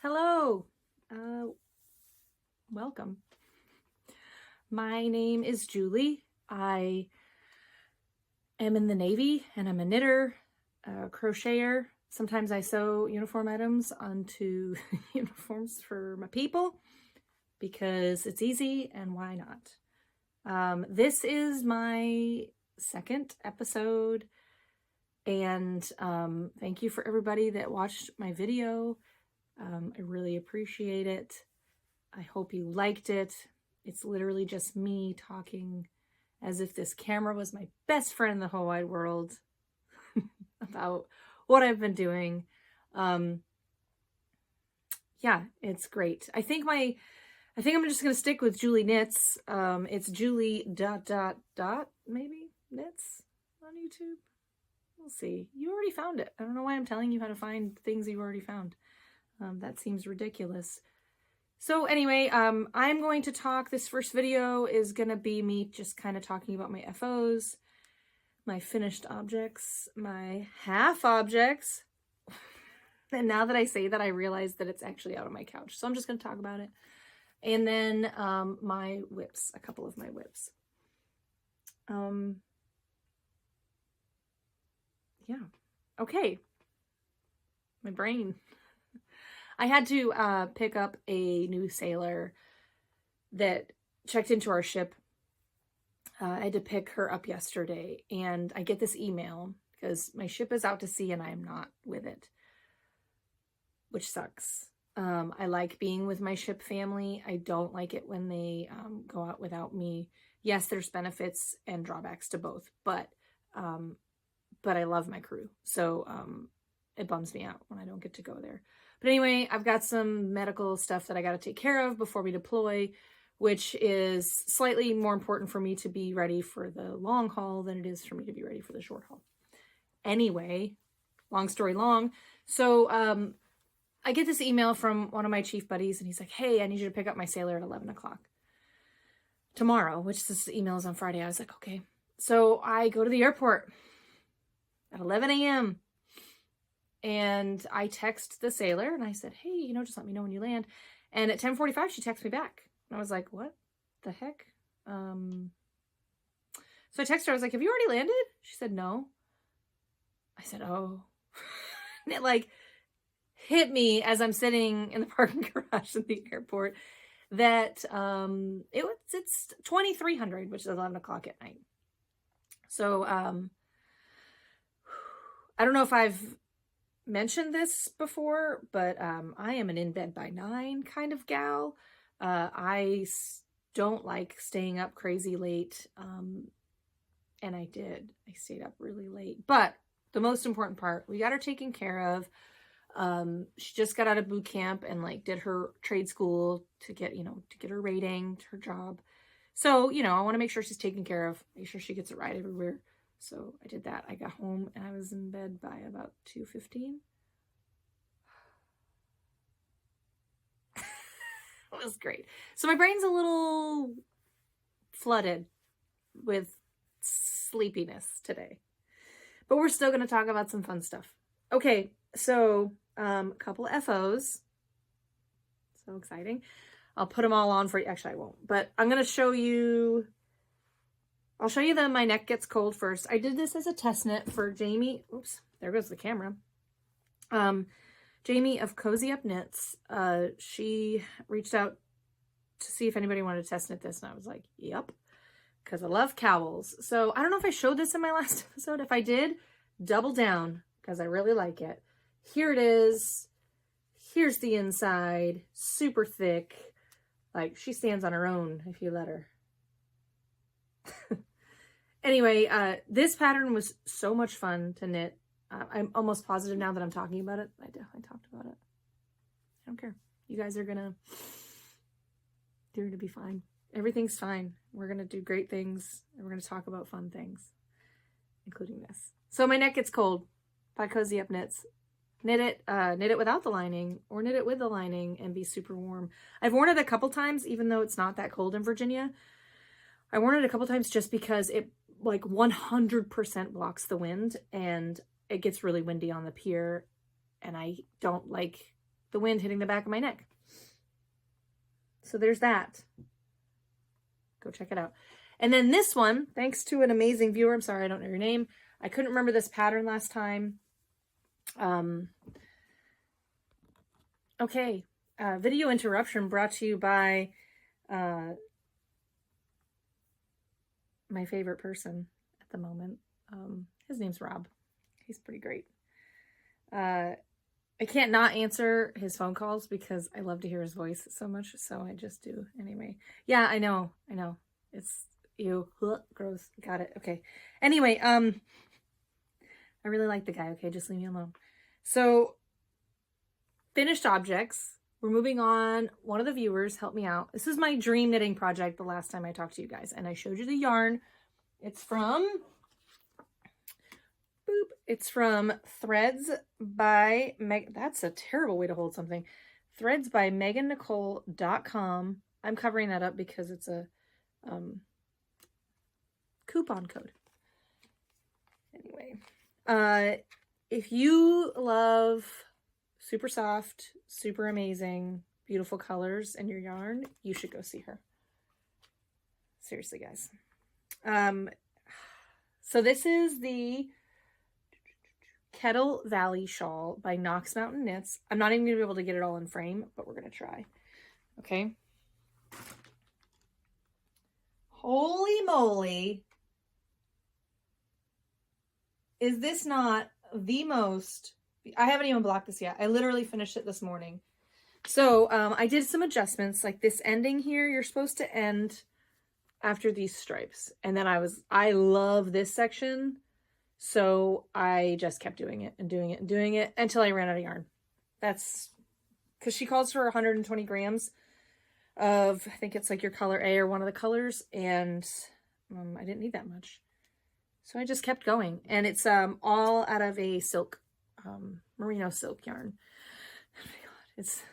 Hello, welcome. My name is Julie. I am in the Navy and I'm a knitter, crocheter. Sometimes I sew uniform items onto uniforms for my people because it's easy and why not? This is my second episode and thank you for everybody that watched my video. I really appreciate it. I hope you liked it. It's literally just me talking as if this camera was my best friend in the whole wide world about what I've been doing. Yeah, it's great. I think I'm just gonna stick with Julie Knits. It's Julie ... maybe Knits on YouTube. We'll see. You already found it. I don't know why I'm telling you how to find things you already found. That seems ridiculous. So anyway, I'm going to talk, this first video is going to be me just kind of talking about my FOs, my finished objects, my half objects. And now that I say that, I realize that it's actually out on my couch. So I'm just going to talk about it. And then my whips, a couple of my whips. Yeah. Okay. My brain. I had to pick up a new sailor that checked into our ship. I had to pick her up yesterday, and I get this email because my ship is out to sea and I'm not with it, which sucks. I like being with my ship family. I don't like it when they go out without me. Yes, there's benefits and drawbacks to both, but I love my crew. So it bums me out when I don't get to go there. But anyway, I've got some medical stuff that I got to take care of before we deploy, which is slightly more important for me to be ready for the long haul than it is for me to be ready for the short haul. Anyway, long story long. So I get this email from one of my chief buddies, and he's like, hey, I need you to pick up my sailor at 11 o'clock tomorrow, which this email is on Friday. I was like, okay. So I go to the airport at 11 a.m. And I text the sailor and I said, hey, just let me know when you land. And at 10:45, she texts me back. And I was like, what the heck? So I texted her. I was like, have you already landed? She said, no. I said, oh. And it like hit me as I'm sitting in the parking garage in the airport that it's 2300, which is 11 o'clock at night. So I don't know if I've mentioned this before, but I am an in bed by 9 kind of gal. I don't like staying up crazy late, and I stayed up really late. But the most important part, we got her taken care of. She just got out of boot camp and like did her trade school to get her rating to her job. So I want to make sure she's taken care of, make sure she gets a ride everywhere. So I did that. I got home and I was in bed by about 2:15. It was great. So my brain's a little flooded with sleepiness today, but we're still going to talk about some fun stuff. Okay, so a couple of FOs. So exciting. I'll put them all on for you. Actually, I won't, but I'm going to show you. I'll show you my neck gets cold first. I did this as a test knit for Jamie. Oops, there goes the camera. Jamie of Cozy Up Knits. She reached out to see if anybody wanted to test knit this, and I was like, yep, because I love cowls. So I don't know if I showed this in my last episode. If I did, double down, because I really like it. Here it is. Here's the inside. Super thick. Like, she stands on her own if you let her. Anyway, this pattern was so much fun to knit. I'm almost positive now that I'm talking about it. I definitely talked about it. I don't care. You guys are gonna be fine. Everything's fine. We're gonna do great things, and we're gonna talk about fun things, including this. So my neck gets cold by Cozy Up Knits. Knit it without the lining or knit it with the lining and be super warm. I've worn it a couple times, even though it's not that cold in Virginia. I worn it a couple times just because it like 100% blocks the wind, and it gets really windy on the pier, and I don't like the wind hitting the back of my neck. So there's that. Go check it out. And then this one, thanks to an amazing viewer, I'm sorry, I don't know your name. I couldn't remember this pattern last time. Okay. Video interruption brought to you by my favorite person at the moment. His name's Rob. He's pretty great. I can't not answer his phone calls because I love to hear his voice so much, so I just do anyway. Yeah, I know. It's you. Gross. Got it. Okay. Anyway, I really like the guy. Okay, just leave me alone. So, finished objects. We're moving on. One of the viewers helped me out. This is my dream knitting project the last time I talked to you guys, and I showed you the yarn. It's from... It's from Threads by Meg. That's a terrible way to hold something. Threads by megannicole.com. I'm covering that up because it's a coupon code. Anyway, if you love super soft, super amazing, beautiful colors in your yarn, you should go see her. Seriously, guys. So this is the Kettle Valley Shawl by Knox Mountain Knits. I'm not even going to be able to get it all in frame, but we're going to try. Okay. Holy moly. Is this not the most... I haven't even blocked this yet. I literally finished it this morning. So I did some adjustments. Like this ending here, you're supposed to end after these stripes. And then I love this section. So I just kept doing it and doing it and doing it until I ran out of yarn. That's because she calls for 120 grams of, I think it's like your color A or one of the colors. And I didn't need that much. So I just kept going. And it's all out of a silk, merino silk yarn. Oh my God, it's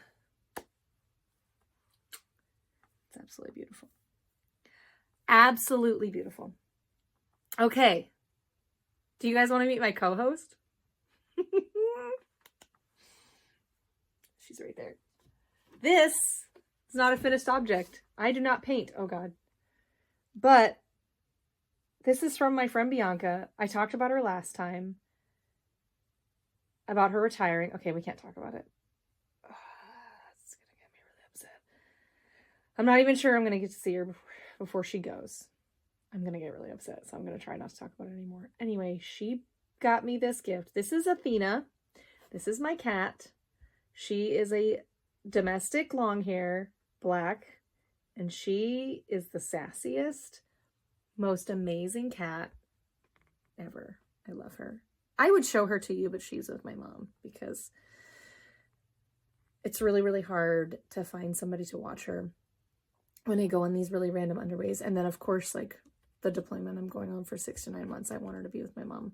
absolutely beautiful. Absolutely beautiful. Okay. Do you guys want to meet my co-host? She's right there. This is not a finished object. I do not paint. Oh God. But this is from my friend Bianca. I talked about her last time. About her retiring. Okay, we can't talk about it. It's going to get me really upset. I'm not even sure I'm going to get to see her before she goes. I'm going to get really upset, so I'm going to try not to talk about it anymore. Anyway, she got me this gift. This is Athena. This is my cat. She is a domestic long hair, black, and she is the sassiest, most amazing cat ever. I love her. I would show her to you, but she's with my mom because it's really, really hard to find somebody to watch her when I go on these really random underways. And then, of course, like the deployment I'm going on for 6 to 9 months, I want her to be with my mom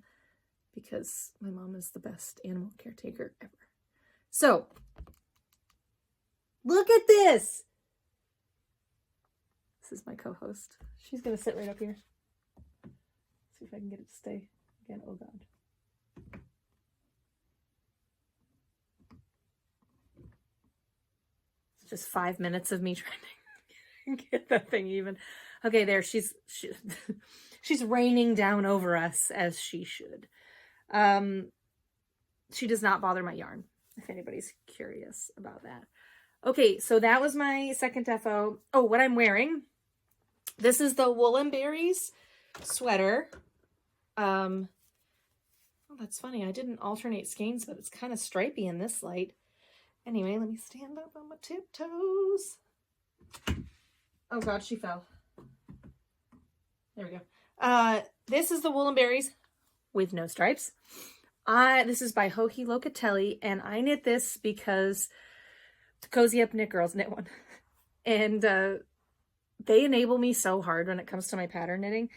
because my mom is the best animal caretaker ever. So, look at this. This is my co-host. She's going to sit right up here. See if I can get it to stay. Again, oh God. It's just 5 minutes of me trying to get that thing even. Okay, there. She's raining down over us as she should. She does not bother my yarn, if anybody's curious about that. Okay, so that was my second defo. Oh, what I'm wearing. This is the Woolen Berries sweater. Oh, that's funny. I didn't alternate skeins, but it's kind of stripy in this light. Anyway, let me stand up on my tiptoes. Oh God, she fell. There we go. This is the Woolen Berries with no stripes. This is by Joji Locatelli, and I knit this because Cozy Up Knit Girls knit one. And they enable me so hard when it comes to my pattern knitting.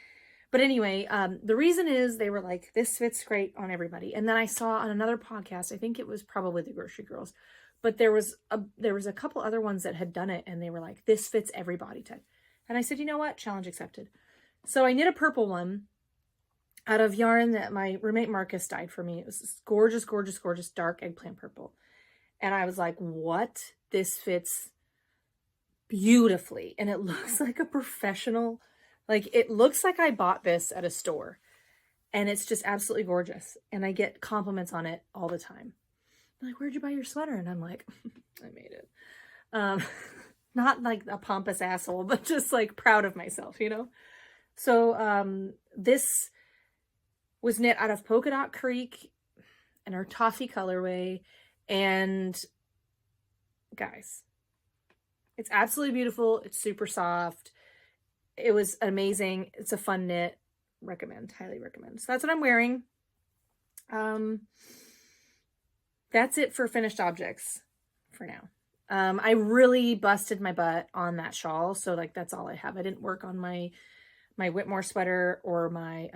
But anyway, the reason is they were like, this fits great on everybody. And then I saw on another podcast, I think it was probably the Grocery Girls, but there was a couple other ones that had done it, and they were like, this fits every body type. And I said, you know what? Challenge accepted. So I knit a purple one out of yarn that my roommate Marcus dyed for me. It was this gorgeous, gorgeous, gorgeous dark eggplant purple. And I was like, what? This fits beautifully. And it looks like a professional, like it looks like I bought this at a store. And it's just absolutely gorgeous. And I get compliments on it all the time. They're like, where'd you buy your sweater? And I'm like, I made it. Not like a pompous asshole, but just like proud of myself, you know? So this was knit out of Polka Dot Creek and our toffee colorway. And guys, it's absolutely beautiful. It's super soft. It was amazing. It's a fun knit. Recommend, highly recommend. So that's what I'm wearing. That's it for finished objects for now. I really busted my butt on that shawl. So like, that's all I have. I didn't work on my Whitmore sweater or my,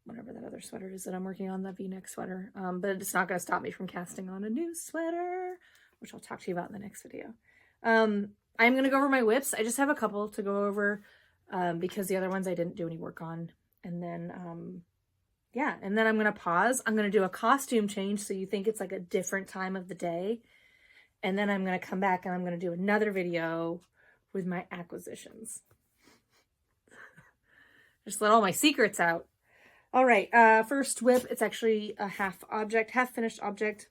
whatever that other sweater is that I'm working on, the V-neck sweater. But it's not going to stop me from casting on a new sweater, which I'll talk to you about in the next video. I'm going to go over my whips. I just have a couple to go over, because the other ones I didn't do any work on. And then, yeah, and then I'm going to pause. I'm going to do a costume change so you think it's like a different time of the day. And then I'm going to come back and I'm going to do another video with my acquisitions. Just let all my secrets out. All right, first whip. It's actually a half finished object.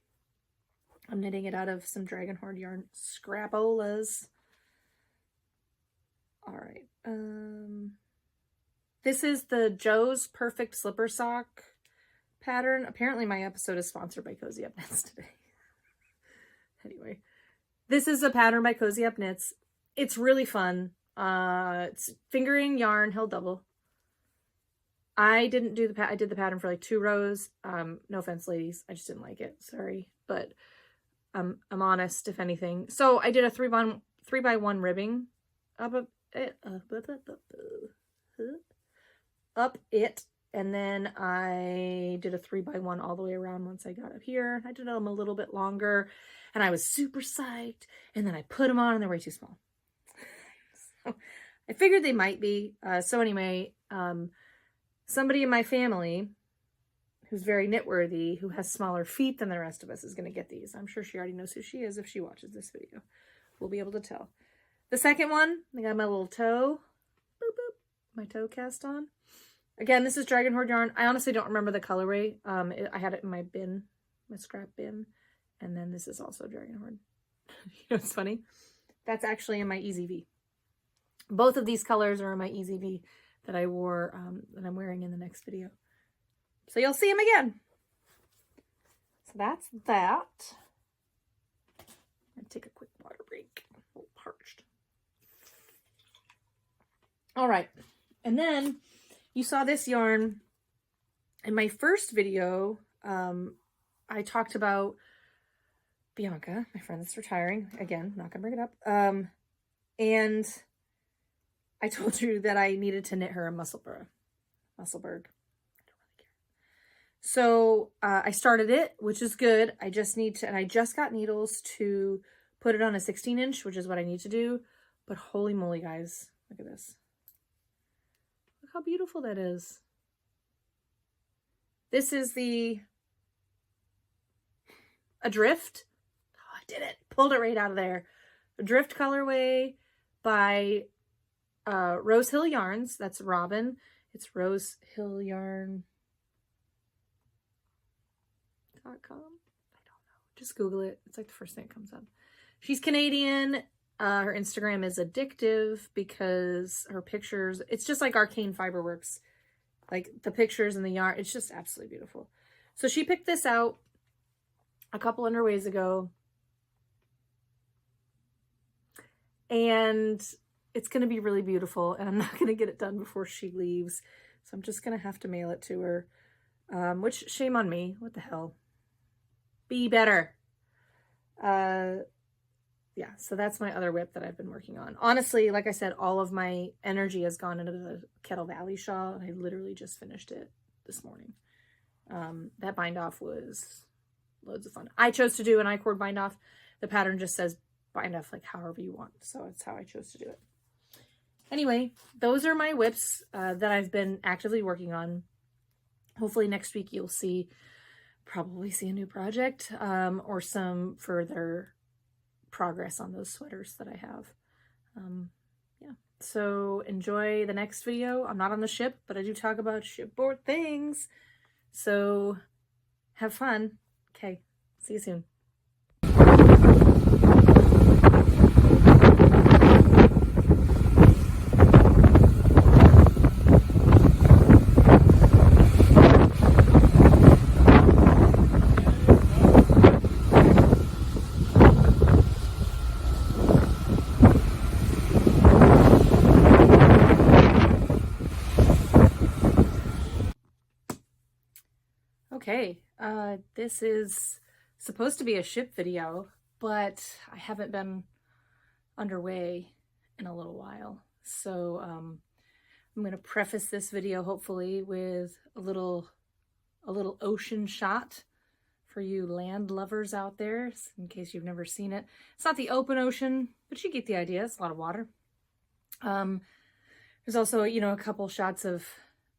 I'm knitting it out of some Dragonhorn yarn scrapolas. All right. This is the Joe's Perfect Slipper Sock pattern. Apparently my episode is sponsored by Cozy Up Knits today. Anyway, this is a pattern by Cozy Up Knits. It's really fun. It's fingering yarn, held double. I didn't do I did the pattern for like 2 rows. No offense, ladies. I just didn't like it. Sorry. But I'm honest, if anything. So I did a 3x1 ribbing up it, and then I did a 3x1 all the way around once I got up here. I did them a little bit longer, and I was super psyched, and then I put them on and they're way too small. So I figured they might be. So anyway, somebody in my family who's very knit-worthy, who has smaller feet than the rest of us, is going to get these. I'm sure she already knows who she is if she watches this video. We'll be able to tell. The second one, I got my little toe, boop, boop, my toe cast on. Again, this is Dragonhorn yarn. I honestly don't remember the colorway. I had it in my bin, my scrap bin. And then this is also Dragonhorn. You know what's funny? That's actually in my Easy V. Both of these colors are in my Easy V that I wore, that I'm wearing in the next video. So you'll see them again. So that's that. I'm gonna take a quick water break. I'm a little parched. All right. And then you saw this yarn in my first video. I talked about Bianca, my friend that's retiring. Again, not gonna bring it up. And I told you that I needed to knit her a Musselburgh. I don't really care. So I started it, which is good. I just need to, and I just got needles to put it on a 16-inch, which is what I need to do. But holy moly, guys, look at this. Look how beautiful that is. This is the Adrift. Oh, I did it. Pulled it right out of there. Adrift colorway by Rose Hill Yarns. That's Robin. It's rosehillyarn.com. I don't know. Just Google it. It's like the first thing that comes up. She's Canadian. Her Instagram is addictive because her pictures, it's just like Arcane Fiberworks. Like the pictures and the yarn, it's just absolutely beautiful. So she picked this out a couple underways ago. And it's going to be really beautiful. And I'm not going to get it done before she leaves. So I'm just going to have to mail it to her. Which, shame on me. What the hell? Be better. Yeah, so that's my other whip that I've been working on. Honestly, like I said, all of my energy has gone into the Kettle Valley shawl, and I literally just finished it this morning. That bind off was loads of fun. I chose to do an I-cord bind off. The pattern just says bind off like however you want, so it's how I chose to do it. Anyway, those are my whips that I've been actively working on. Hopefully next week you'll see probably see a new project or some further progress on those sweaters that I have. Yeah, so enjoy the next video. I'm not on the ship, but I do talk about shipboard things, so have fun. Okay, see you soon. Okay, this is supposed to be a ship video, but I haven't been underway in a little while. So I'm going to preface this video hopefully with a little ocean shot for you land lovers out there, in case you've never seen it. It's not the open ocean, but you get the idea. It's a lot of water. There's also, you know, a couple shots of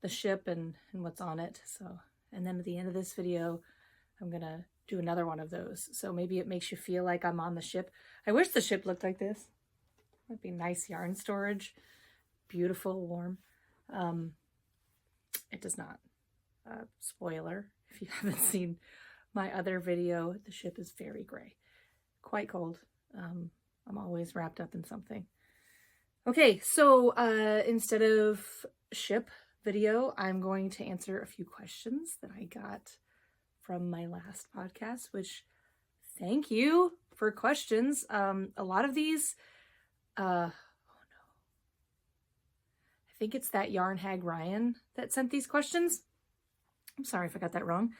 the ship and what's on it. So, and then at the end of this video, I'm going to do another one of those. So maybe it makes you feel like I'm on the ship. I wish the ship looked like this. That'd be nice yarn storage. Beautiful, warm. It does not. Spoiler, if you haven't seen my other video, the ship is very gray. Quite cold. I'm always wrapped up in something. Okay, so instead of ship video, I'm going to answer a few questions that I got from my last podcast, which thank you for questions. A lot of these, oh no, I think it's that yarn hag Ryan that sent these questions. I'm sorry if I got that wrong.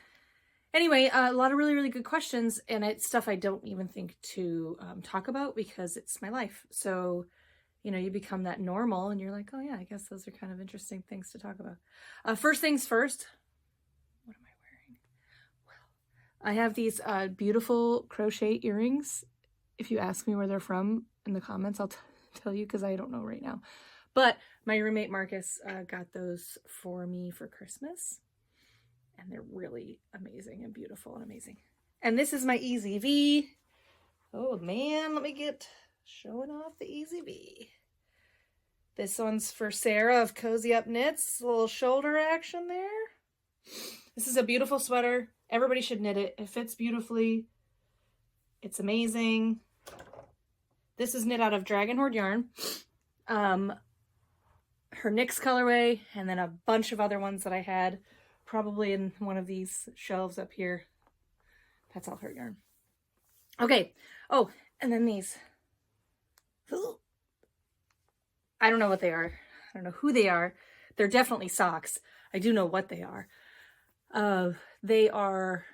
Anyway, a lot of really, really good questions, and it's stuff I don't even think to talk about because it's my life. So, you know, you become that normal and you're like, oh yeah, I guess those are kind of interesting things to talk about. First things first, what am I wearing? Well, I have these beautiful crochet earrings. If you ask me where they're from in the comments, I'll tell you because I don't know right now. But my roommate Marcus got those for me for Christmas. And they're really amazing and beautiful and amazing. And this is my Easy V. Oh man, let me get showing off the Easy V. This one's for Sarah of Cozy Up Knits. A little shoulder action there. This is a beautiful sweater. Everybody should knit it. It fits beautifully. It's amazing. This is knit out of Dragon Horde yarn. Her NYX colorway, and then a bunch of other ones that I had. Probably in one of these shelves up here. That's all her yarn. Okay. Oh, and then these. I don't know what they are. I don't know who they are. They're definitely socks. I do know what they are. They are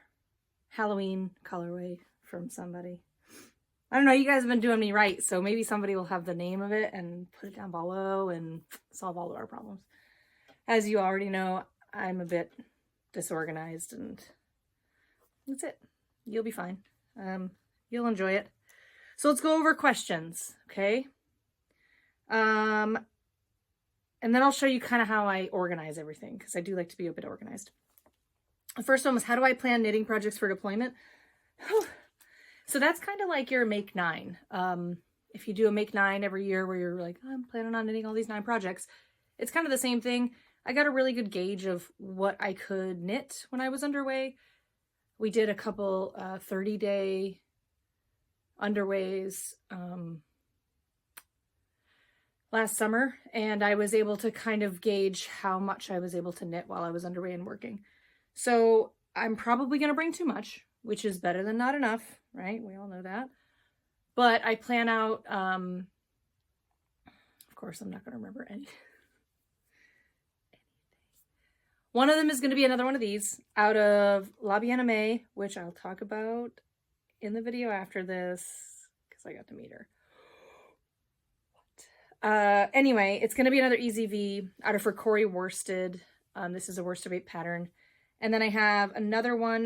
Halloween colorway from somebody. I don't know. You guys have been doing me right. So maybe somebody will have the name of it and put it down below and solve all of our problems. As you already know, I'm a bit disorganized, and that's it. You'll be fine. You'll enjoy it. So let's go over questions, okay? And then I'll show you kind of how I organize everything, because I do like to be a bit organized. The first one was, how do I plan knitting projects for deployment? So that's kind of like your Make 9. If you do a Make 9 every year where you're like, I'm planning on knitting all these 9 projects, it's kind of the same thing. I got a really good gauge of what I could knit when I was underway. We did a couple 30-day underways last summer, and I was able to kind of gauge how much I was able to knit while I was underway and working. So I'm probably going to bring too much, which is better than not enough, right? We all know that. But I plan out, of course, I'm not going to remember anything. One of them is going to be another one of these out of La Bien-Aimée, which I'll talk about in the video after this because I got to meet her. Anyway, it's going to be another Easy V out of her Corey Worsted. This is a worsted weight pattern. And then I have another one,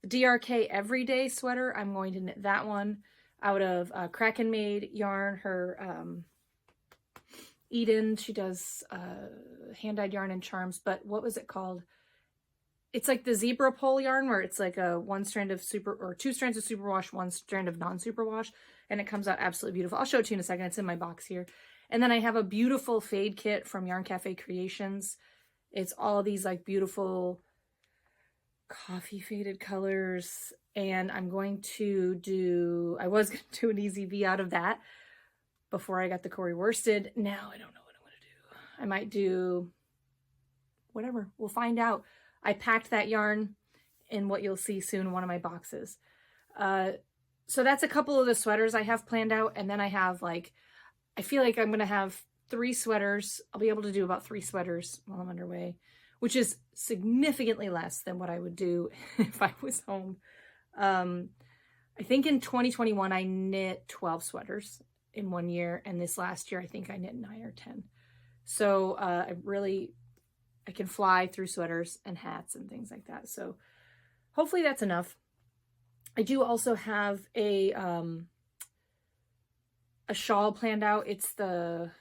the DRK Everyday Sweater. I'm going to knit that one out of Kraken Made yarn. Her Eden, she does hand-dyed yarn and charms, but what was it called? it's like the zebra pole yarn where it's like a one strand of two strands of superwash, one strand of non-superwash, and it comes out absolutely beautiful. I'll show it to you in a second. It's in my box here. And then I have a beautiful fade kit from Yarn Cafe Creations. It's all these like beautiful coffee faded colors. And I'm going to do, I was going to do an easy V out of that before I got the Corey worsted. Now I don't know what I'm going to do. I might do whatever. We'll find out. I packed that yarn in what you'll see soon in one of my boxes. So that's a couple of the sweaters I have planned out. And then I have like, I feel like I'm going to have 3 sweaters. I'll be able to do about 3 sweaters while I'm underway, which is significantly less than what I would do if I was home. I think in 2021, I knit 12 sweaters in 1 year. And this last year, I think I knit 9 or 10. So I can fly through sweaters and hats and things like that. So hopefully that's enough. I do also have a shawl planned out. It's the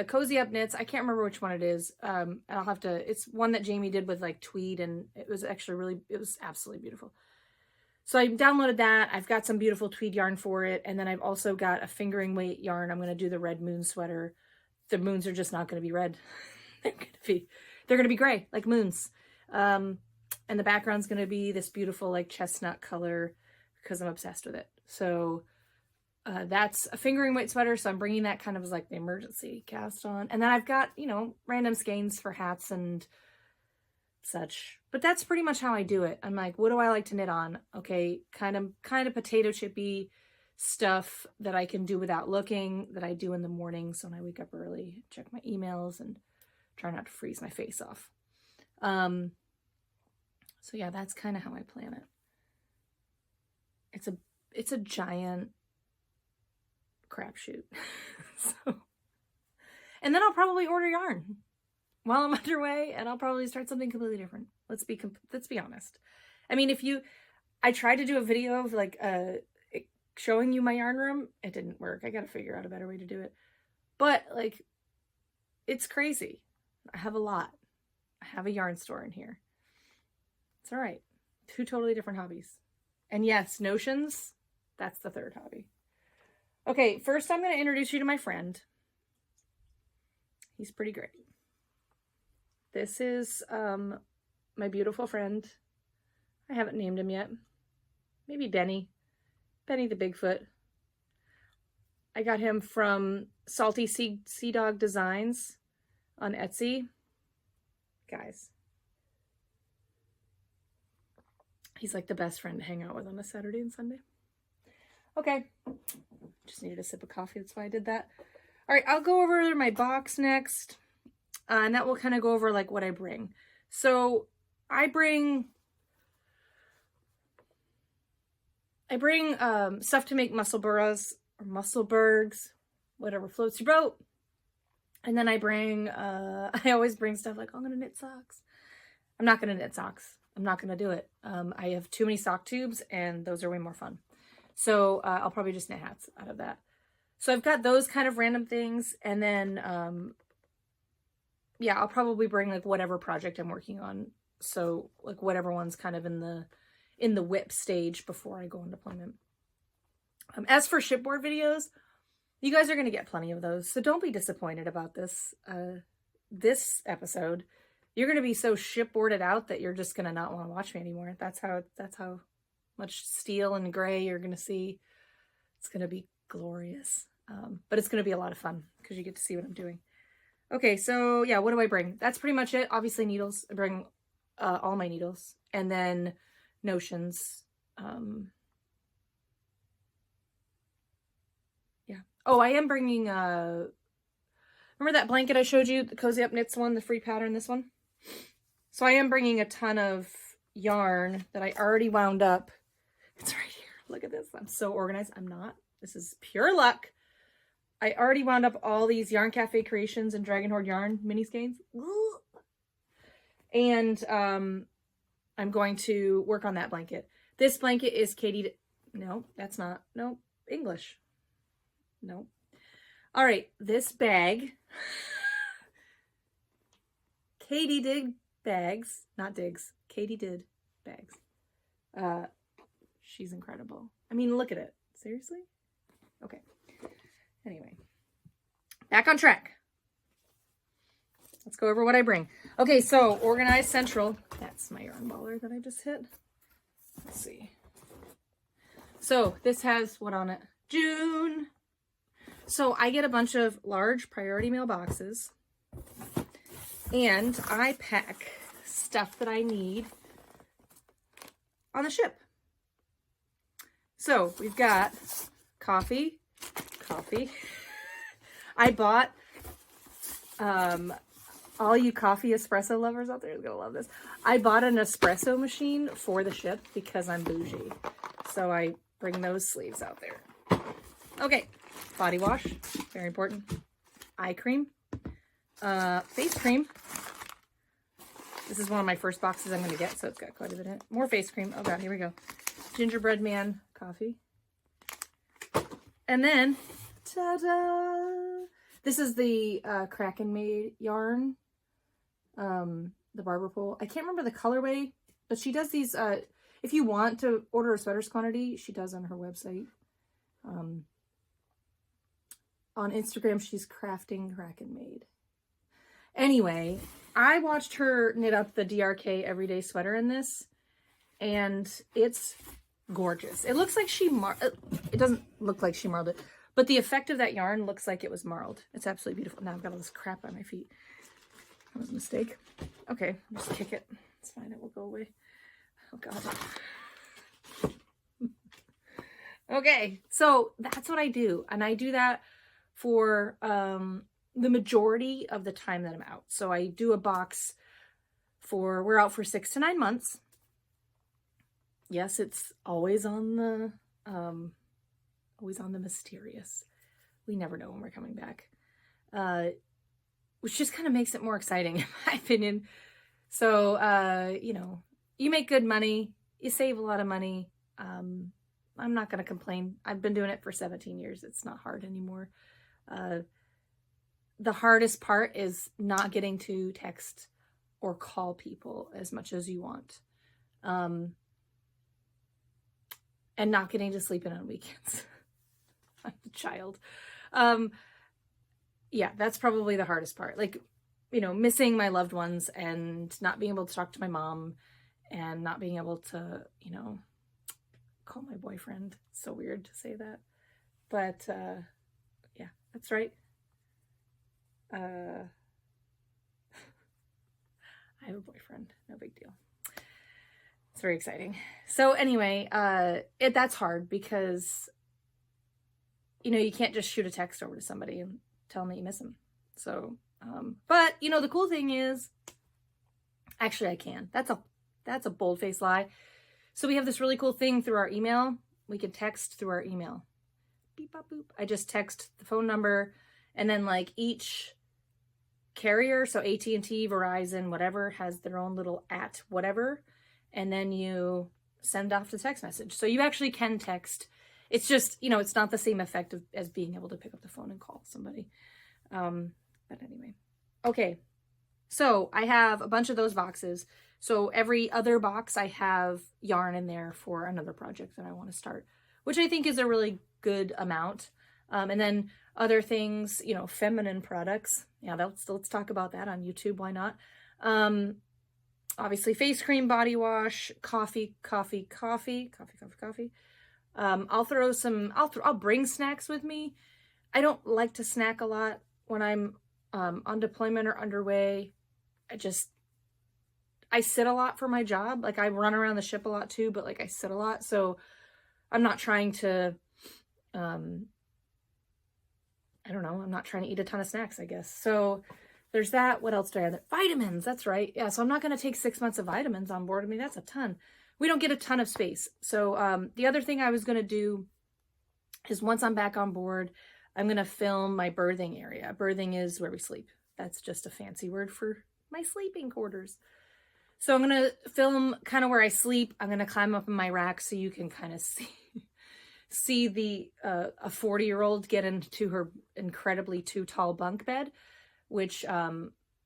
Cozy Up Knits. I can't remember which one it is. I'll have to, it's one that Jamie did with like tweed, and it was actually it was absolutely beautiful. So I downloaded that. I've got some beautiful tweed yarn for it. And then I've also got a fingering weight yarn. I'm going to do the red moon sweater. The moons are just not going to be red. they're going to be gray, like moons. And the background's going to be this beautiful, like chestnut color because I'm obsessed with it. So that's a fingering weight sweater. So I'm bringing that kind of as like the emergency cast on. And then I've got, you know, random skeins for hats and such. But that's pretty much how I do it. I'm like, what do I like to knit on? Okay, kind of potato chippy stuff that I can do without looking, that I do in the morning. So when I wake up early, check my emails and try not to freeze my face off. So yeah, that's kind of how I plan it. It's a giant crapshoot. So, and then I'll probably order yarn while I'm underway, and I'll probably start something completely different. Let's be honest. I mean, I tried to do a video of like showing you my yarn room. It didn't work. I got to figure out a better way to do it. But like, it's crazy. I have a lot. I have a yarn store in here. It's all right. 2 totally different hobbies. And yes, notions, that's the 3rd hobby. Okay, first I'm going to introduce you to my friend. He's pretty great. This is my beautiful friend. I haven't named him yet. Maybe Benny. Benny the Bigfoot. I got him from Salty Sea Dog Designs on Etsy. Guys, he's like the best friend to hang out with on a Saturday and Sunday. Okay, just needed a sip of coffee, that's why I did that. All right, I'll go over my box next, and that will kind of go over like what I bring. So I bring stuff to make muscle burras or musselbergs, whatever floats your boat. And then I always bring stuff like, oh, I'm going to knit socks. I'm not going to knit socks. I'm not going to do it. I have too many sock tubes, and those are way more fun. So I'll probably just knit hats out of that. So I've got those kind of random things. And then, yeah, I'll probably bring like whatever project I'm working on. So like whatever one's kind of in the whip stage before I go on deployment. As for shipboard videos, you guys are going to get plenty of those. So don't be disappointed about this episode. You're going to be so shipboarded out that you're just going to not want to watch me anymore. That's how much steel and gray you're going to see. It's going to be glorious. But it's going to be a lot of fun because you get to see what I'm doing. Okay, so yeah, what do I bring? That's pretty much it. Obviously needles. I bring all my needles. And then notions. Yeah. Oh, I am bringing, remember that blanket I showed you? The Cozy Up Knits one, the free pattern, this one? So I am bringing a ton of yarn that I already wound up. It's right here. Look at this. I'm so organized. I'm not. This is pure luck. I already wound up all these Yarn Cafe Creations and Dragon Horde yarn mini skeins. And I'm going to work on that blanket. This blanket is Katie. No, that's not. No, English. No. All right. This bag. Katie did bags, not digs. Katie did bags. She's incredible. I mean, look at it. Seriously? Okay. Anyway, back on track. Let's go over what I bring. Okay, so Organized Central. That's my yarn baller that I just hit. Let's see. So this has what on it? June. So I get a bunch of large priority mail boxes, and I pack stuff that I need on the ship. So we've got coffee. I bought, all you coffee espresso lovers out there are gonna love this. I bought an espresso machine for the ship because I'm bougie. So I bring those sleeves out there. Okay, body wash, very important. Eye cream, face cream. This is one of my first boxes I'm gonna get, so it's got quite a bit in it. More face cream. Oh God, here we go. Gingerbread Man coffee. And then, ta-da! This is the Kraken made yarn, the barber pole. I can't remember the colorway, but she does these, if you want to order a sweaters quantity, she does on her website. On Instagram, she's crafting Kraken made. Anyway, I watched her knit up the DRK everyday sweater in this, and it's gorgeous. It looks like she it doesn't look like she marled it, but the effect of that yarn looks like it was marled. It's absolutely beautiful. Now I've got all this crap on my feet. That was a mistake. Okay, I'll just kick it. It's fine. It will go away. Oh God. Okay, so that's what I do, and I do that for the majority of the time that I'm out. So I do a box we're out for 6 to 9 months. Yes, it's always on the mysterious. We never know when we're coming back, which just kind of makes it more exciting, in my opinion. So, you know, you make good money, you save a lot of money. I'm not going to complain. I've been doing it for 17 years. It's not hard anymore. The hardest part is not getting to text or call people as much as you want. And not getting to sleep in on weekends. I'm a child. Yeah, that's probably the hardest part. Like, you know, missing my loved ones and not being able to talk to my mom and not being able to, you know, call my boyfriend. It's so weird to say that. But, yeah, that's right. I have a boyfriend. No big deal. It's very exciting. So anyway, that's hard because, you know, you can't just shoot a text over to somebody and tell them that you miss them. So, but you know, the cool thing is, actually I can. That's a bold-faced lie. So we have this really cool thing through our email. We can text through our email. Beep, bop, boop. I just text the phone number, and then like each carrier, so AT&T, Verizon, whatever, has their own little @ whatever. And then you send off the text message. So you actually can text. It's just, you know, it's not the same effect as being able to pick up the phone and call somebody. But anyway. Okay. So I have a bunch of those boxes. So every other box I have yarn in there for another project that I want to start, which I think is a really good amount. And then other things, you know, feminine products. Yeah, let's talk about that on YouTube. Why not? Obviously face cream, body wash, coffee. I'll bring snacks with me. I don't like to snack a lot when I'm on deployment or underway. I sit a lot for my job. Like I run around the ship a lot too, but like I sit a lot. So I'm not trying to, I don't know. I'm not trying to eat a ton of snacks, I guess. So there's that. What else do I have? Vitamins. That's right. Yeah. So I'm not going to take 6 months of vitamins on board. I mean, that's a ton. We don't get a ton of space. So the other thing I was going to do is once I'm back on board, I'm going to film my berthing area. Berthing is where we sleep. That's just a fancy word for my sleeping quarters. So I'm going to film kind of where I sleep. I'm going to climb up in my rack so you can kind of see the a 40-year-old get into her incredibly too tall bunk bed, which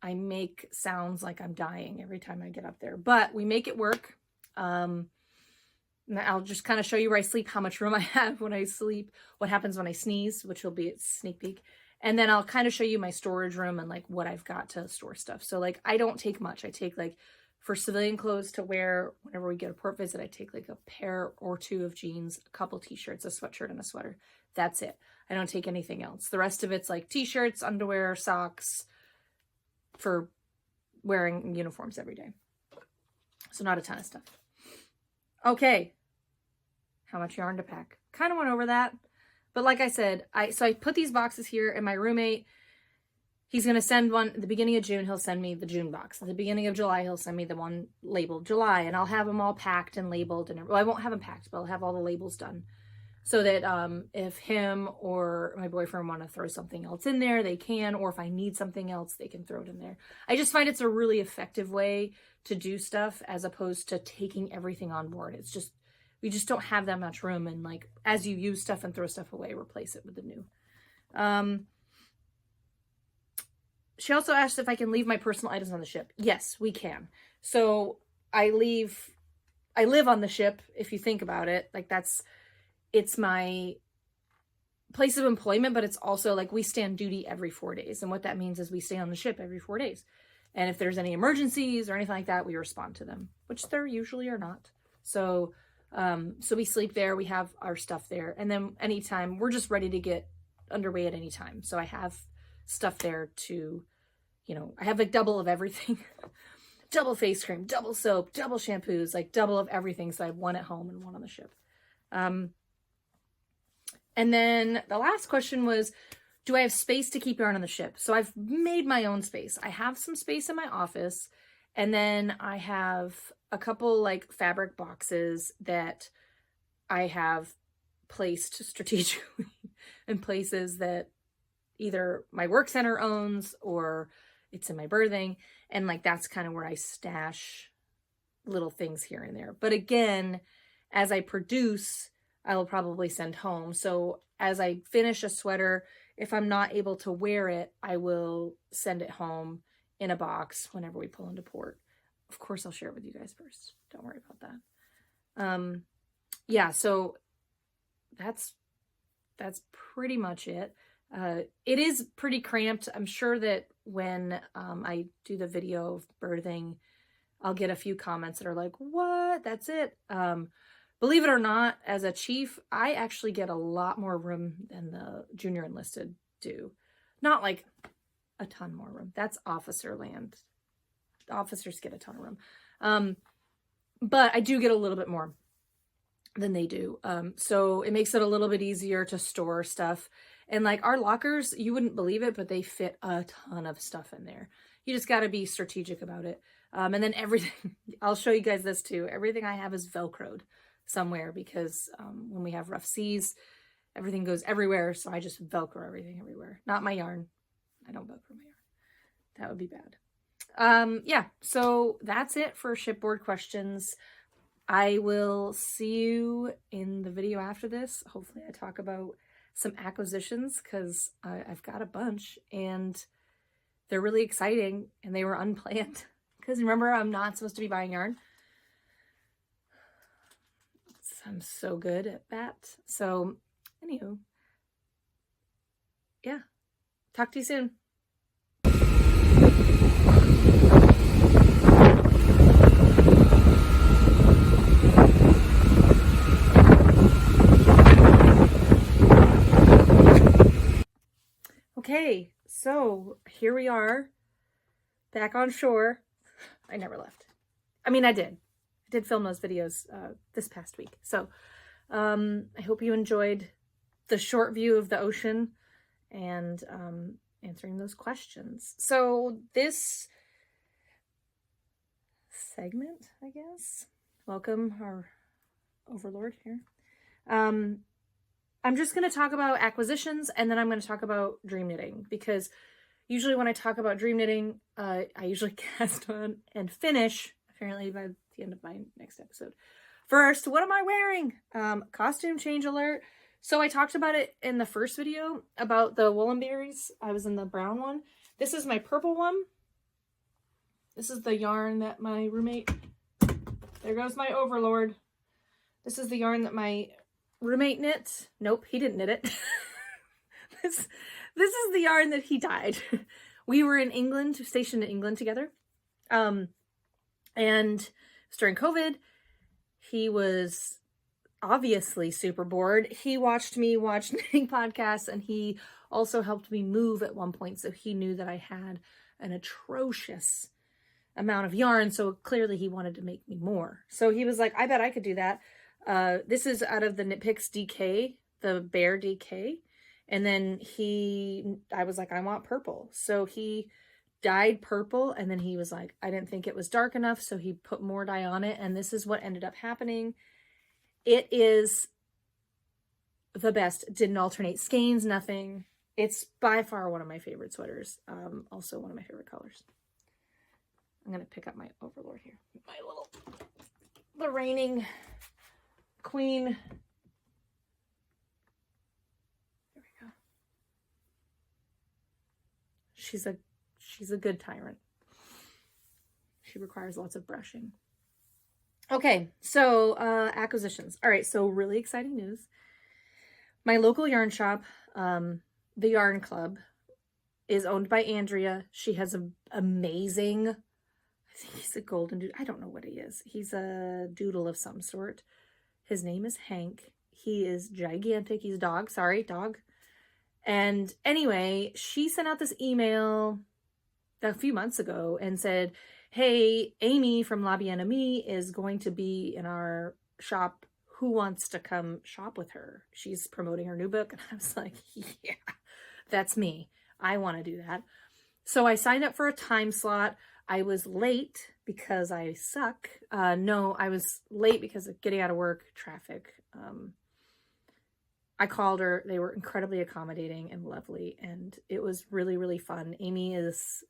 I make sounds like I'm dying every time I get up there, but we make it work. I'll just kind of show you where I sleep, how much room I have when I sleep, what happens when I sneeze, which will be a sneak peek. And then I'll kind of show you my storage room and like what I've got to store stuff. So like, I don't take much. I take like, for civilian clothes to wear whenever we get a port visit, I take like a pair or two of jeans, a couple t-shirts, a sweatshirt, and a sweater. That's it. I don't take anything else. The rest of it's like t-shirts, underwear, socks for wearing uniforms every day. So not a ton of stuff. Okay. How much yarn to pack? Kind of went over that. But like I said, so I put these boxes here, and my roommate, he's going to send one at the beginning of June. He'll send me the June box. At the beginning of July, he'll send me the one labeled July, and I'll have them all packed and labeled. And well, I won't have them packed, but I'll have all the labels done so that if him or my boyfriend want to throw something else in there, they can, or if I need something else, they can throw it in there. I just find it's a really effective way to do stuff as opposed to taking everything on board. It's just, we just don't have that much room. And like, as you use stuff and throw stuff away, replace it with the new. She also asked if I can leave my personal items on the ship. Yes, we can. So I live on the ship, if you think about it. Like it's my place of employment, but it's also like we stand duty every 4 days. And what that means is we stay on the ship every 4 days. And if there's any emergencies or anything like that, we respond to them, which there usually are not. So we sleep there, we have our stuff there. And then anytime, we're just ready to get underway at any time. So I have stuff there to, you know, I have like double of everything. Double face cream, double soap, double shampoos, like double of everything. So I have one at home and one on the ship. And then the last question was, do I have space to keep yarn on the ship? So I've made my own space. I have some space in my office, and then I have a couple like fabric boxes that I have placed strategically in places that either my work center owns or it's in my berthing. And like, that's kind of where I stash little things here and there. But again, as I produce, I will probably send home. So as I finish a sweater, if I'm not able to wear it, I will send it home in a box whenever we pull into port. Of course, I'll share it with you guys first. Don't worry about that. Yeah, so that's pretty much it. It is pretty cramped. I'm sure that when I do the video of birthing, I'll get a few comments that are like, what? That's it? Believe it or not, as a chief, I actually get a lot more room than the junior enlisted do. Not like a ton more room. That's officer land. The officers get a ton of room. But I do get a little bit more than they do. So it makes it a little bit easier to store stuff. And like our lockers, you wouldn't believe it, but they fit a ton of stuff in there. You just got to be strategic about it. And then everything, I'll show you guys this too. Everything I have is Velcroed somewhere because when we have rough seas, everything goes everywhere. So I just Velcro everything everywhere. Not my yarn. I don't Velcro my yarn. That would be bad. Yeah, so that's it for shipboard questions. I will see you in the video after this. Hopefully I talk about some acquisitions because I've got a bunch and they're really exciting and they were unplanned. Because remember, I'm not supposed to be buying yarn. I'm so good at that. So, anywho, yeah. Talk to you soon. Okay, so here we are, back on shore. I never left. I mean, I did film those videos this past week. So I hope you enjoyed the short view of the ocean and answering those questions. So this segment, I guess, welcome our overlord here. I'm just going to talk about acquisitions and then I'm going to talk about dream knitting because usually when I talk about dream knitting, I usually cast on and finish apparently by the end of my next episode. First, what am I wearing? Costume change alert. So I talked about it in the first video about the woolen berries. I was in the brown one. This is my purple one. This is the yarn that my roommate, there goes my overlord. This is the yarn that my roommate knit. Nope, he didn't knit it. This is the yarn that he dyed. We were in England, stationed in England together. And it was during COVID. He was obviously super bored. He watched me watch knitting podcasts, and he also helped me move at one point. So he knew that I had an atrocious amount of yarn. So clearly he wanted to make me more. So he was like, I bet I could do that. This is out of the Knit Picks DK, the Bear DK. And then I was like, I want purple. So he dyed purple, and then he was like, I didn't think it was dark enough. So he put more dye on it. And this is what ended up happening. It is the best. Didn't alternate skeins, nothing. It's by far one of my favorite sweaters. Also one of my favorite colors. I'm going to pick up my overlord here. The reigning queen. There we go. She's a good tyrant. She requires lots of brushing. Okay, so acquisitions. All right, so really exciting news. My local yarn shop, the Yarn Club, is owned by Andrea. She has an amazing, I think he's a golden doodle. I don't know what he is. He's a doodle of some sort. His name is Hank. He is gigantic. He's a dog. Sorry, dog. And anyway, she sent out this email a few months ago and said, hey, Amy from La Bien Amie is going to be in our shop. Who wants to come shop with her? She's promoting her new book. And I was like, yeah, that's me. I want to do that. So I signed up for a time slot. I was late because I suck. No, I was late because of getting out of work, traffic. I called her. They were incredibly accommodating and lovely. And it was really, really fun. Amy is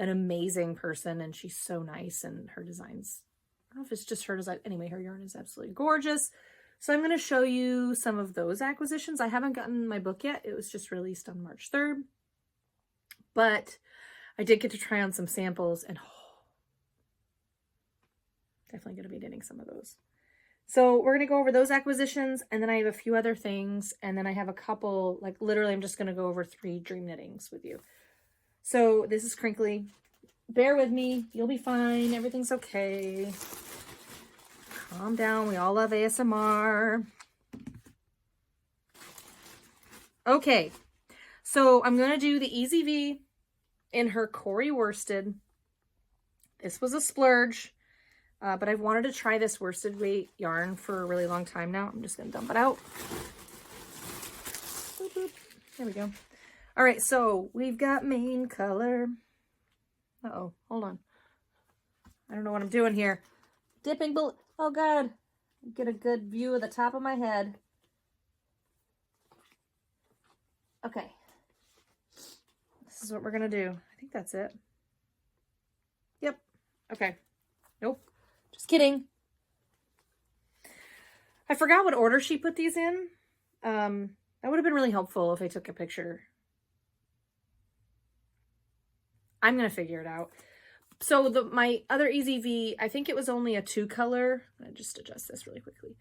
an amazing person, and she's so nice, and her designs, I don't know if it's just her design. Anyway, her yarn is absolutely gorgeous. So I'm going to show you some of those acquisitions. I haven't gotten my book yet. It was just released on March 3rd. But I did get to try on some samples, and definitely going to be knitting some of those. So we're going to go over those acquisitions, and then I have a few other things, and then I have a couple, like literally I'm just going to go over 3 dream knittings with you. So this is crinkly. Bear with me. You'll be fine. Everything's okay. Calm down. We all love ASMR. Okay. So I'm going to do the Easy V in her Corey worsted. This was a splurge, but I've wanted to try this worsted weight yarn for a really long time now. I'm just going to dump it out. Boop, boop. There we go. All right, so we've got main color. Uh-oh, hold on. I don't know what I'm doing here. Dipping bullet. Oh, God. Get a good view of the top of my head. Okay. This is what we're going to do. I think that's it. Yep. Okay. Nope. Just kidding. I forgot what order she put these in. That would have been really helpful if I took a picture. I'm going to figure it out. So my other Easy V, I think it was only a 2 color. I'll just adjust this really quickly.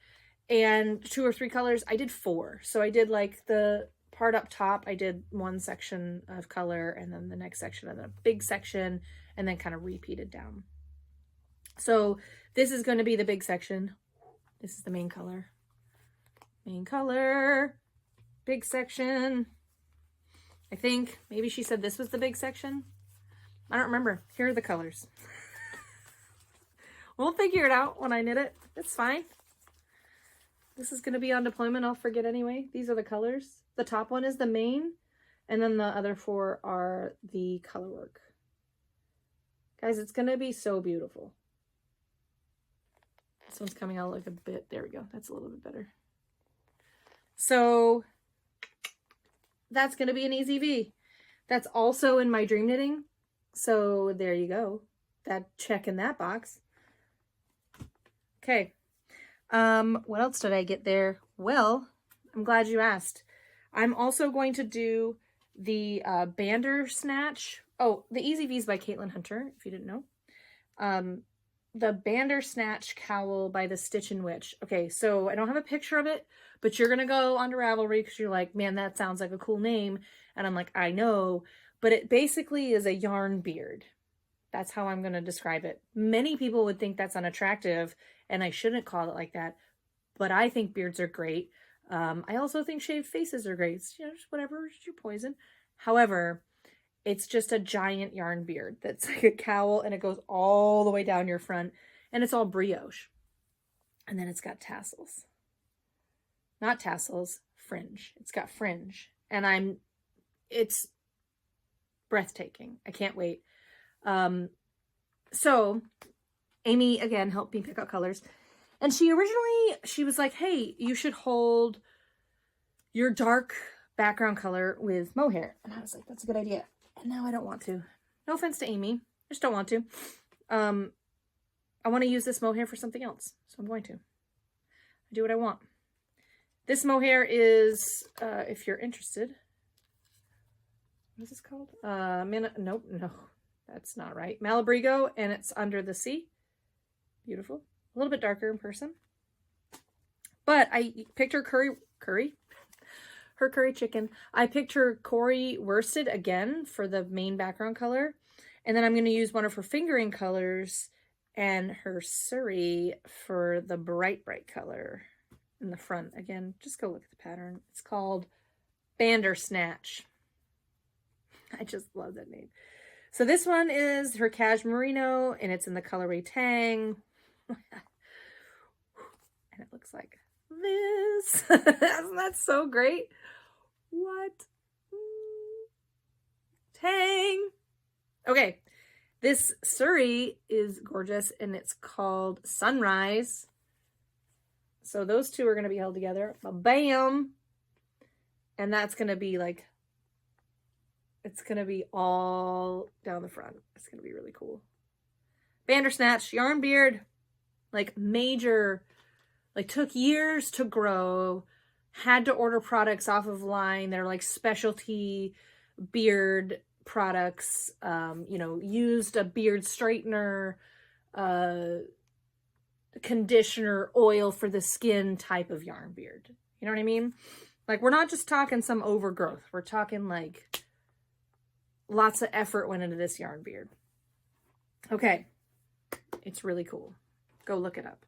And 2 or 3 colors. I did 4. So I did like the part up top. I did 1 section of color, and then the next section, and then a big section, and then kind of repeated down. So this is going to be the big section. This is the main color. Main color. Big section. I think maybe she said this was the big section. I don't remember. Here are the colors. We'll figure it out when I knit it. It's fine. This is going to be on deployment. I'll forget anyway. These are the colors. The top one is the main, and then the other 4 are the color work. Guys, it's going to be so beautiful. This one's coming out like a bit. There we go. That's a little bit better. So that's going to be an Easy V. That's also in my dream knitting. So there you go. That check in that box. Okay. What else did I get there? Well, I'm glad you asked. I'm also going to do the Bandersnatch. Oh, the Easy V's by Caitlin Hunter, if you didn't know. The Bandersnatch Cowl by the Stitch and Witch. Okay, so I don't have a picture of it, but you're going to go onto Ravelry because you're like, man, that sounds like a cool name. And I'm like, I know, but it basically is a yarn beard. That's how I'm going to describe it. Many people would think that's unattractive, and I shouldn't call it like that, but I think beards are great. I also think shaved faces are great. It's, just whatever, it's your poison. However, it's just a giant yarn beard that's like a cowl, and it goes all the way down your front, and it's all brioche. And then it's got tassels. Not tassels, fringe. It's got fringe. And it's breathtaking. I can't wait. So Amy, again, helped me pick out colors. And she was like, hey, you should hold your dark background color with mohair. And I was like, that's a good idea. And now I don't want to. No offense to Amy. I just don't want to. I want to use this mohair for something else. So I'm going to. I do what I want. This mohair is, if you're interested, what is this called? Nope, no, that's not right. Malabrigo, and it's Under the Sea. Beautiful. A little bit darker in person. But I picked her her curry chicken. I picked her Cory worsted again for the main background color. And then I'm going to use one of her fingering colors and her Surrey for the bright color in the front. Again, just go look at the pattern. It's called Bandersnatch. I just love that name. So this one is her Cashmere Merino, and it's in the colorway Tang. And it looks like this. Isn't that so great? What? Tang. Okay. This Surrey is gorgeous, and it's called Sunrise. So those two are going to be held together. Bam. And that's going to be like, it's going to be all down the front. It's going to be really cool. Bandersnatch yarn beard, like major, like took years to grow, had to order products off of line. They're like specialty beard products, used a beard straightener, conditioner, oil for the skin type of yarn beard. You know what I mean? Like, we're not just talking some overgrowth. We're talking like lots of effort went into this yarn beard. Okay. It's really cool. Go look it up.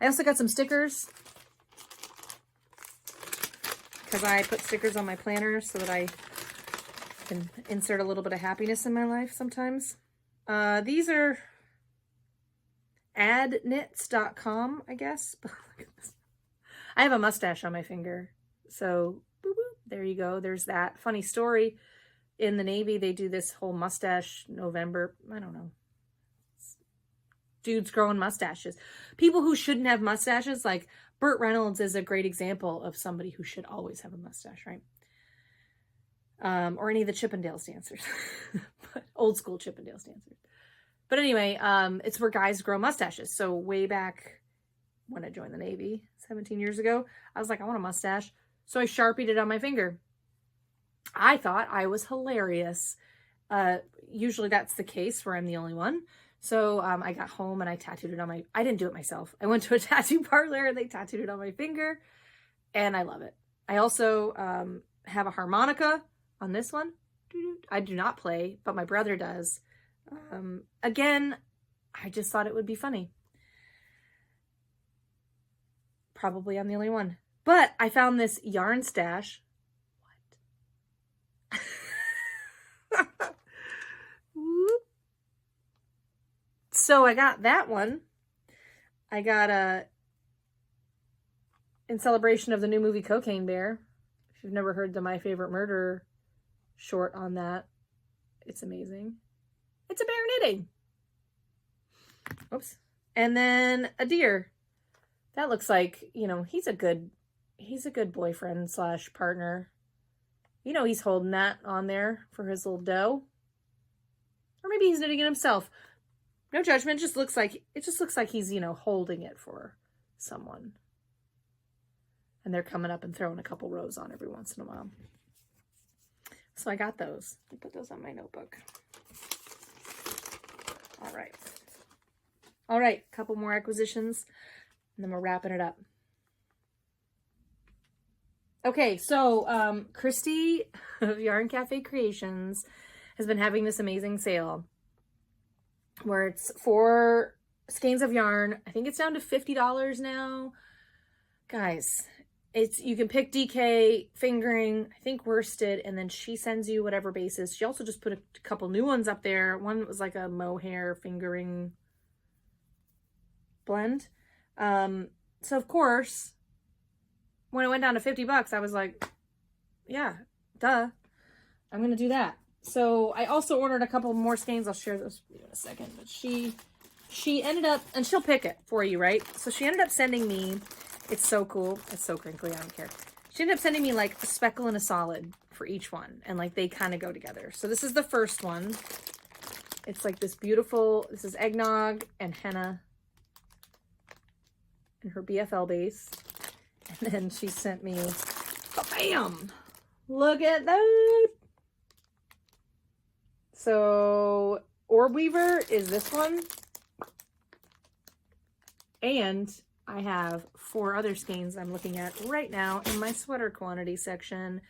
I also got some stickers because I put stickers on my planner so that I can insert a little bit of happiness in my life sometimes. These are adknits.com, I guess. Look at this. I have a mustache on my finger. So, boop, boop, there you go. There's that. Funny story. In the Navy, they do this whole mustache November. I don't know. Dudes growing mustaches. People who shouldn't have mustaches, like Burt Reynolds is a great example of somebody who should always have a mustache, right? Or any of the Chippendales dancers. Old school Chippendales dancers. But anyway, it's where guys grow mustaches. So way back when I joined the Navy, 17 years ago, I was like, I want a mustache. So I Sharpied it on my finger. I thought I was hilarious. Usually that's the case where I'm the only one. So I got home and I tattooed it on my, I didn't do it myself. I went to a tattoo parlor and they tattooed it on my finger and I love it. I also have a harmonica on this one. I do not play, but my brother does. Again, I just thought it would be funny. Probably I'm the only one. But I found this yarn stash. What? So I got that one. I got in celebration of the new movie Cocaine Bear. If you've never heard the My Favorite Murder short on that, it's amazing. It's a bear knitting. Oops. And then a deer. That looks like, he's a good boyfriend / partner. He's holding that on there for his little doe. Or maybe he's knitting it himself. No judgment. It just looks like he's, holding it for someone. And they're coming up and throwing a couple rows on every once in a while. So I got those. I put those on my notebook. All right. All right, a couple more acquisitions, and then we're wrapping it up. Okay, so Christy of Yarn Cafe Creations has been having this amazing sale where it's 4 skeins of yarn. I think it's down to $50 now. Guys, you can pick DK, fingering, I think worsted, and then she sends you whatever basis. She also just put a couple new ones up there. One was like a mohair fingering blend. So of course, when it went down to $50, I was like, yeah, duh, I'm gonna do that. So I also ordered a couple more skeins. I'll share those with you in a second. But she ended up, and she'll pick it for you, right? So she ended up sending me, it's so cool. It's so crinkly, I don't care. She ended up sending me like a speckle and a solid for each one. And like they kind of go together. So this is the first one. It's like this beautiful, this is eggnog and henna and her BFL base. And then she sent me, bam! Look at that! So, Orb Weaver is this one. And I have 4 other skeins I'm looking at right now in my sweater quantity section.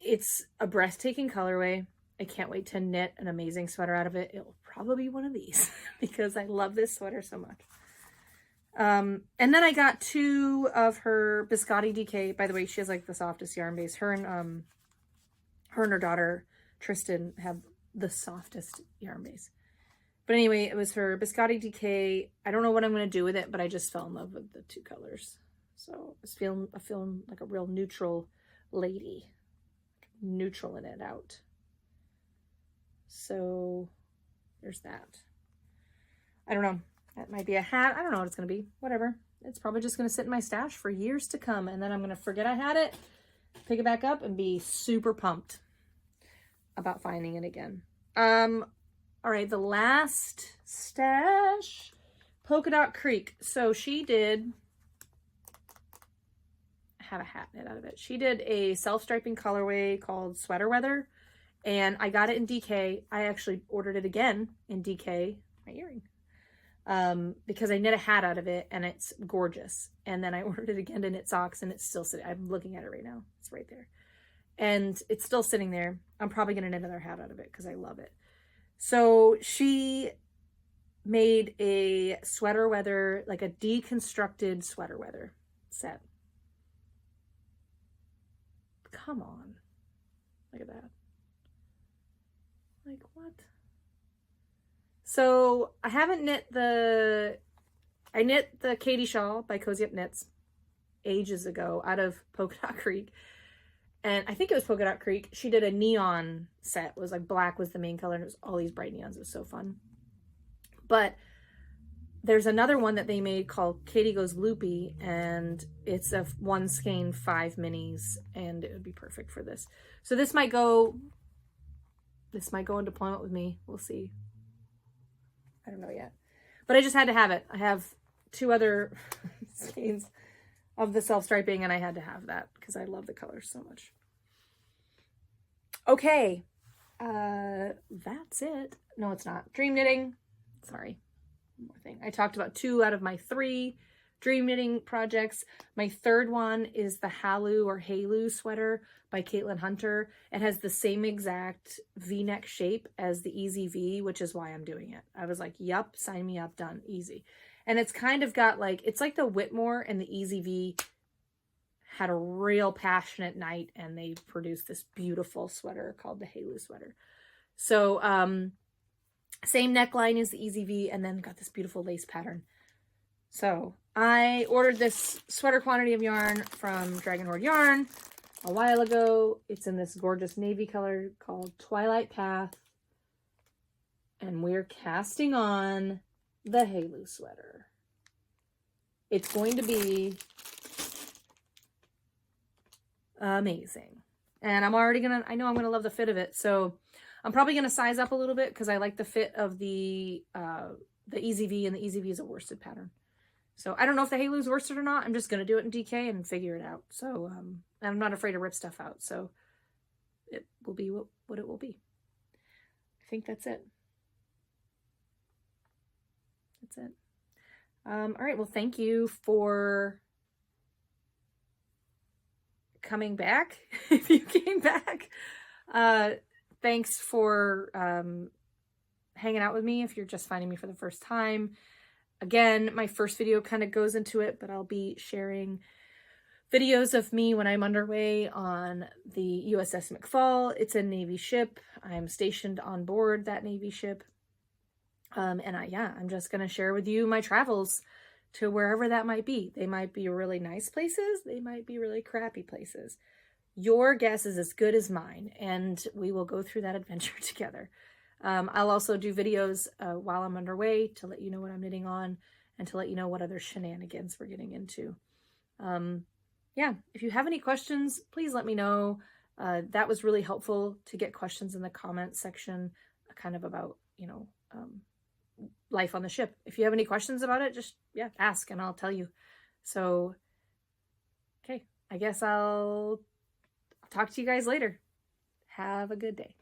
It's a breathtaking colorway. I can't wait to knit an amazing sweater out of it. It'll probably be one of these because I love this sweater so much. And then I got 2 of her Biscotti DK. By the way, she has like the softest yarn base. Her and her daughter Tristan have the softest yarn base. But anyway, it was her Biscotti DK. I don't know what I'm going to do with it, but I just fell in love with the 2 colors. So I'm feeling like a real neutral lady. Neutral in it out. So there's that. I don't know. That might be a hat. I don't know what it's going to be. Whatever. It's probably just going to sit in my stash for years to come. And then I'm going to forget I had it, pick it back up, and be super pumped about finding it again. All right, the last stash, Polka Dot Creek. So she did have a hat knit out of it. She did a self-striping colorway called Sweater Weather, and I got it in DK. I actually ordered it again in DK, my earring, because I knit a hat out of it, and it's gorgeous. And then I ordered it again to knit socks, and it's still sitting. I'm looking at it right now. It's right there. And it's still sitting there. I'm probably going to knit another hat out of it because I love it. So she made a sweater weather, like a deconstructed sweater weather set. Come on. Look at that. Like what? So I haven't knit I knit the Katie shawl by Cozy Up Knits ages ago out of Polka Dot Creek. And I think it was Polka Dot Creek. She did a neon set. It was like black was the main color. And it was all these bright neons. It was so fun. But there's another one that they made called Katie Goes Loopy. And it's a 1 skein 5 minis. And it would be perfect for this. So this might go in deployment with me. We'll see. I don't know yet. But I just had to have it. I have 2 other skeins of the self-striping, and I had to have that because I love the colors so much. Okay, that's it. No, it's not. Dream knitting. Sorry, one more thing. I talked about 2 out of my 3 dream knitting projects. My 3rd one is the Halu sweater by Caitlin Hunter. It has the same exact V-neck shape as the Easy V, which is why I'm doing it. I was like, yup, sign me up, done, easy. And it's kind of got like, it's like the Whitmore and the Easy V had a real passionate night, and they produced this beautiful sweater called the Halu sweater. So same neckline as the Easy V, and then got this beautiful lace pattern. So I ordered this sweater quantity of yarn from Dragon Horde Yarn a while ago. It's in this gorgeous navy color called Twilight Path. And we're casting on the Halu sweater. It's going to be amazing. And I know I'm gonna love the fit of it. So I'm probably gonna size up a little bit because I like the fit of the Easy V, and the Easy V is a worsted pattern. So I don't know if the Halu's worsted or not. I'm just gonna do it in DK and figure it out. So I'm not afraid to rip stuff out. So it will be what it will be. I think that's it. That's it. All right. Well, thank you for coming back. If you came back, thanks for hanging out with me. If you're just finding me for the first time, again, my first video kind of goes into it, but I'll be sharing videos of me when I'm underway on the USS McFall. It's a Navy ship. I'm stationed on board that Navy ship. And I'm just going to share with you my travels to wherever that might be. They might be really nice places. They might be really crappy places. Your guess is as good as mine, and we will go through that adventure together. I'll also do videos while I'm underway to let you know what I'm knitting on and to let you know what other shenanigans we're getting into. If you have any questions, please let me know. That was really helpful to get questions in the comments section, kind of about, life on the ship. If you have any questions about it, just, ask and I'll tell you. So, okay, I guess I'll talk to you guys later. Have a good day.